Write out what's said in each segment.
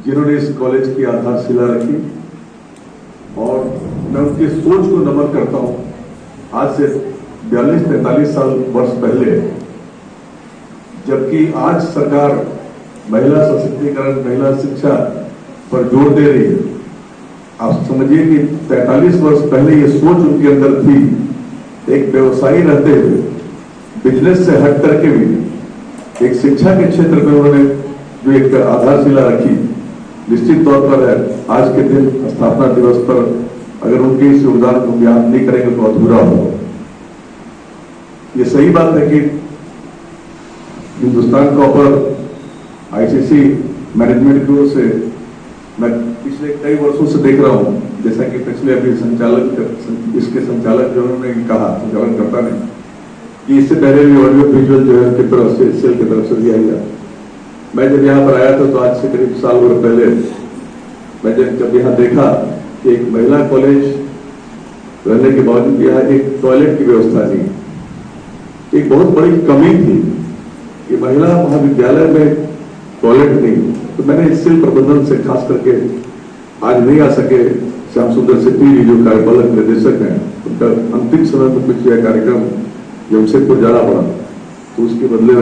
जिन्होंने इस कॉलेज की आधारशिला रखी, और मैं उनकी सोच को नमन करता हूं। आज से 42-43 साल वर्ष पहले, जबकि आज सरकार महिला सशक्तिकरण, महिला शिक्षा पर जोर दे रही है, आप समझिए कि 43 वर्ष पहले ये सोच उनके अंदर थी। एक व्यवसायी रहते हुए, बिजनेस से हट करके भी एक शिक्षा के क्षेत्र में उन्होंने जो एक आधारशिला रखी, निश्चित तौर पर है आज के दिन स्थापना दिवस पर अगर उनके इस योगदान को याद नहीं करेंगे तो अधूरा होगा। ये सही बात है कि हिंदुस्तान कॉपर आईसीसी मैनेजमेंट की ओर से मैं पिछले कई वर्षों से देख रहा हूं, जैसा कि पिछले अभी इसके संचालक जो उन्होंने कहा, संचालन करता ने, कि इससे पहले भी ऑडियो विजुअल जो है की तरफ से, सेल की तरफ से दिया गया। मैं जब यहाँ पर आया था तो आज से करीब साल भर पहले मैं जब यहाँ देखा कि एक महिला कॉलेज रहने के बावजूद यहाँ एक टॉयलेट की व्यवस्था नहीं, एक बहुत बड़ी कमी थी कि महिला महाविद्यालय में टॉयलेट नहीं। तो मैंने इस सेल प्रबंधन से खास करके, आज नहीं आ सके श्याम सुंदर सिद्धि जी जो कार्यपालक निदेशक हैं, उनका अंतिम समय में कुछ यह कार्यक्रम जमशेदपुर जाना पड़ा, तो उसके बदले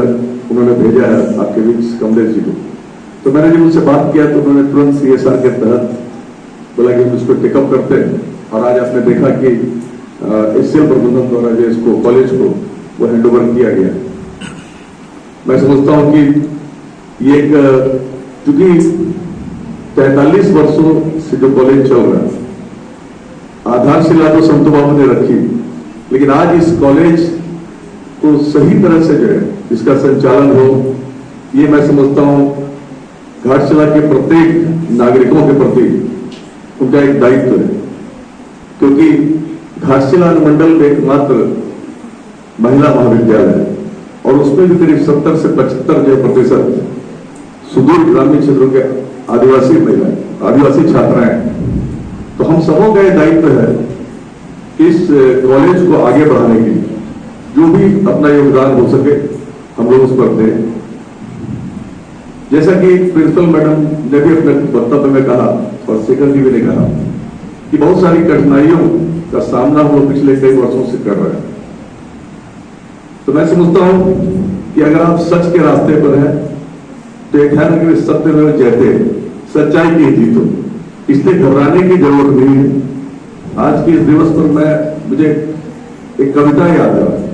उन्होंने भेजा है आपके बीच कमलेश जी को। तो मैंने जब उनसे बात किया तो उन्होंने तुरंत CSR के तहत बोला कि हम इसको टेकअप करते हैं, और आज आपने देखा कि सेल प्रबंधन द्वारा जो इसको कॉलेज को वो हैंडओवर किया गया। मैं समझता हूं कि ये एक, चूंकि 43 वर्षों से जो कॉलेज चल रहा है, आधारशिला तो संतो बाबू ने रखी, लेकिन आज इस कॉलेज को सही तरह से जो है इसका संचालन हो, ये मैं समझता हूं घाटशिला के प्रत्येक नागरिकों के प्रति उनका एक दायित्व है, क्योंकि घाटशिला अनुमंडल में एकमात्र महिला महाविद्यालय है, और उसमें भी करीब 70 से 75% सुदूर ग्रामीण क्षेत्रों के आदिवासी महिलाएं, आदिवासी छात्राएं। तो हम सबों का यह दायित्व है कि इस कॉलेज को आगे बढ़ाने के लिए जो भी अपना योगदान हो सके हम लोग उस पर दें। जैसा कि प्रिंसिपल मैडम ने भी अपने वक्तव्य में कहा, और शेखर जी भी ने कहा, कि बहुत सारी कठिनाइयों का सामना हम लोग पिछले कई वर्षों से कर रहे हैं। तो मैं समझता हूं कि अगर आप सच के रास्ते पर हैं तो एक है ना कि सत्य में जयते, सच्चाई की जीतो, इसलिए घबराने की जरूरत नहीं है। आज के इस दिवस पर मुझे एक कविता याद आ रहा है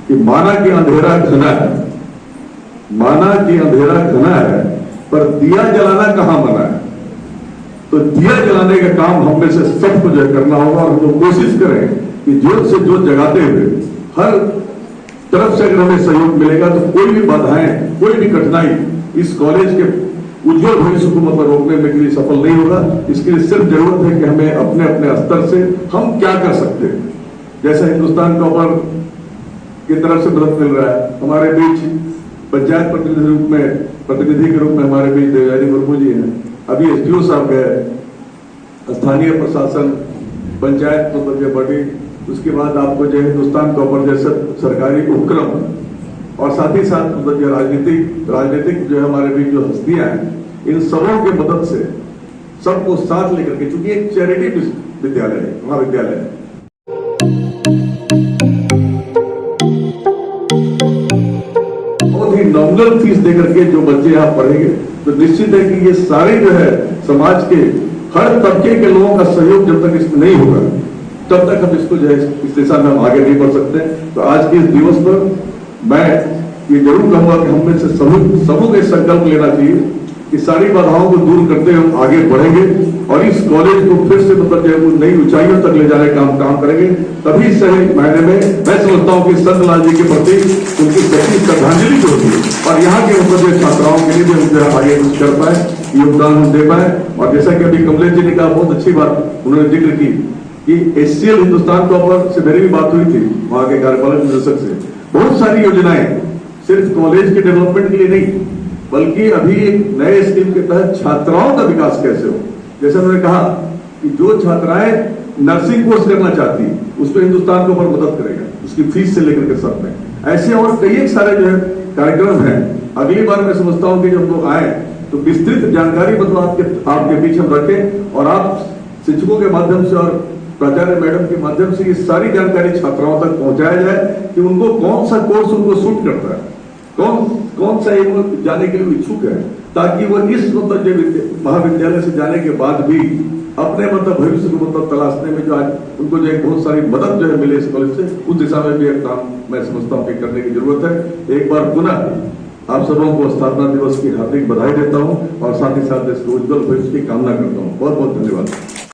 कि माना कि अंधेरा घना है, माना कि अंधेरा घना है, पर दिया जलाना कहां मना है। तो दिया जलाने का काम हम में से सबको जो करना होगा, और हम लोग कोशिश करें कि जोत से जोत जगाते हुए हर तरफ से अगर हमें सहयोग मिलेगा तो कोई भी बाधाएं, कोई भी कठिनाई इस कॉलेज के उज्जवल भविष्य को मतलब रोकने में के लिए सफल नहीं होगा। इसके लिए सिर्फ जरूरत है कि हमें अपने अपने स्तर से हम क्या कर सकते हैं। जैसा हिंदुस्तान कॉपर की तरफ से मदद मिल रहा है, हमारे बीच पंचायत प्रतिनिधि के रूप में हमारे बीच देवयानी मुर्मू जी हैं, अभी SDO साहब गए, स्थानीय प्रशासन, पंचायत मतलब बड़ी, उसके बाद आपको जो हिंदुस्तान कॉपर जैसे सरकारी उपक्रम, और साथ ही साथ मतलब जो राजनीतिक जो है हमारे बीच जो हस्तियां हैं, इन सबों की मदद से सबको साथ लेकर के, चूंकि एक चैरिटी विद्यालय है, महाविद्यालय है, बहुत ही नॉमिनल फीस देकर के जो बच्चे यहाँ पढ़ेंगे, तो निश्चित है कि ये सारे जो है समाज के हर तबके के लोगों का सहयोग जब तक इसमें नहीं होगा तब तक हम इसको जो है इस दिशा में हम आगे नहीं बढ़ सकते। तो आज के इस दिवस पर मैं ये जरूर कहूंगा कि हम में से सबों को संकल्प लेना चाहिए कि सारी बाधाओं को दूर करते हुए हम आगे बढ़ेंगे, और इस कॉलेज को फिर से मतलब जो है वो नई ऊंचाइयों तक ले जाने का हम काम करेंगे। तभी सही मायने में मैं समझता हूँ कि संत लाल जी के प्रति उनकी सच्ची श्रद्धांजलि जो होगी, और यहाँ के मतलब छात्राओं के लिए भी हम आगे कुछ कर पाए, योगदान हम दे पाए। और जैसा कि अभी कमलेश जी ने कहा, बहुत अच्छी बात उन्होंने जिक्र की कि SCL हिंदुस्तान कॉपर से मेरी भी बात हुई थी वहां के कार्यपालक निदेशक से। बहुत सारी योजनाएं सिर्फ कॉलेज के डेवलपमेंट के लिए नहीं, बल्कि अभी एक नए स्कीम के तहत छात्राओं का विकास कैसे हो। जैसे उन्होंने कहा कि जो छात्राएं नर्सिंग कोर्स करना चाहती है उसमें हिंदुस्तान कॉपर मदद करेगा, उसकी फीस से लेकर के सब में। ऐसे और कई सारे जो है कार्यक्रम हैं। अगली बार मैं समझता हूं कि जब लोग आए तो विस्तृत जानकारी मतलब आपके बीच हम रखें और आप शिक्षकों के माध्यम से और प्राचार्य मैडम के माध्यम से ये सारी जानकारी छात्राओं तक पहुंचाया जाए कि उनको कौन सा कोर्स उनको सूट करता है, कौन सा वो जाने के लिए इच्छुक है, ताकि वो इस मतलब महाविद्यालय से जाने के बाद भी अपने मतलब भविष्य को मतलब तलाशने में जो आज उनको जो बहुत सारी मदद जो है मिले इस कॉलेज से, उस दिशा में भी एक काम मैं समझता हूँ कि करने की जरूरत है। एक बार पुनः आप सबों को स्थापना दिवस की हार्दिक बधाई देता हूँ और साथ ही साथ इसके उज्जवल भविष्य की कामना करता हूँ। बहुत बहुत धन्यवाद।